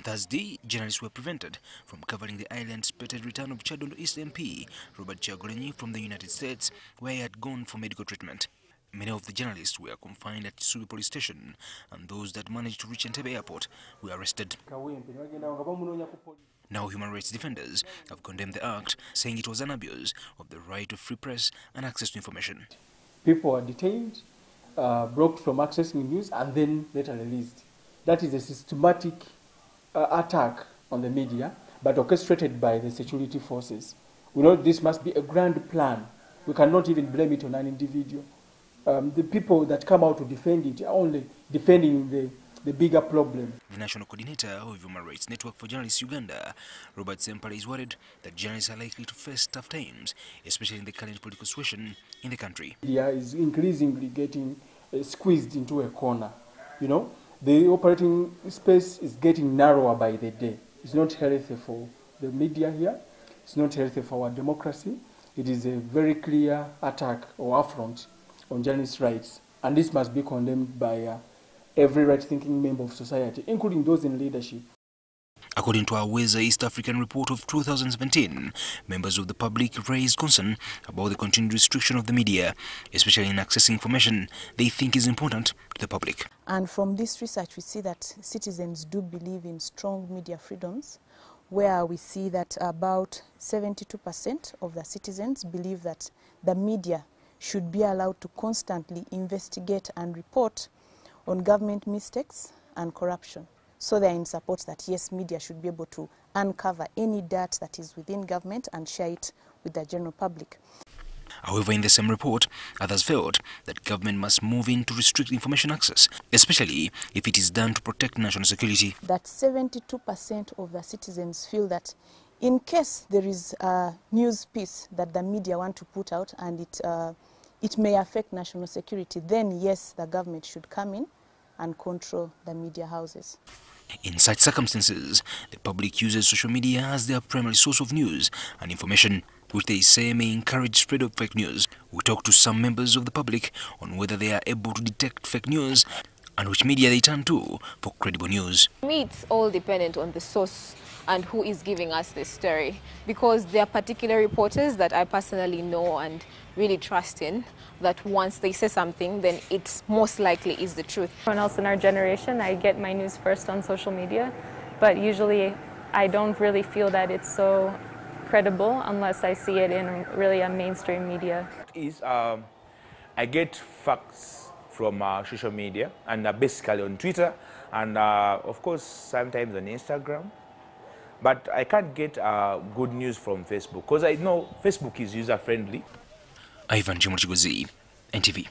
Thursday, journalists were prevented from covering the island-spirited return of Chadondo East MP Robert Chagulanyi from the United States, where he had gone for medical treatment. Many of the journalists were confined at Subi police station, and those that managed to reach Entebbe airport were arrested. Now human rights defenders have condemned the act, saying it was an abuse of the right of free press and access to information. People are detained, blocked from accessing news, and then later released. That is a systematic attack on the media, but orchestrated by the security forces. We know this must be a grand plan. We cannot even blame it on an individual. The people that come out to defend it are only defending the bigger problem. The National Coordinator of Human Rights Network for Journalists Uganda, Robert Sempale, is worried that journalists are likely to face tough times, especially in the current political situation in the country. Media is increasingly getting squeezed into a corner. You know, the operating space is getting narrower by the day. It's not healthy for the media here. It's not healthy for our democracy. It is a very clear attack or affront on journalists' rights, and this must be condemned by every right-thinking member of society, including those in leadership. According to our Weza East African report of 2017, members of the public raised concern about the continued restriction of the media, especially in accessing information they think is important to the public. And from this research, we see that citizens do believe in strong media freedoms, where we see that about 72% of the citizens believe that the media should be allowed to constantly investigate and report on government mistakes and corruption. So they are in support that, yes, media should be able to uncover any dirt that is within government and share it with the general public. However, in the same report, others felt that government must move in to restrict information access, especially if it is done to protect national security. That 72% of the citizens feel that in case there is a news piece that the media want to put out and it may affect national security, then yes, the government should come in and control the media houses. In such circumstances, the public uses social media as their primary source of news and information, which they say may encourage spread of fake news. We talked to some members of the public on whether they are able to detect fake news and which media they turn to for credible news. For me, it's all dependent on the source and who is giving us this story, because there are particular reporters that I personally know and really trust in, that once they say something, then it's most likely is the truth. Everyone else in our generation, I get my news first on social media, but usually I don't really feel that it's so credible unless I see it in really a mainstream media. I get facts from social media, and basically on Twitter, and of course sometimes on Instagram. But I can't get good news from Facebook because I know Facebook is user-friendly. Ivan Chigozi, NTV.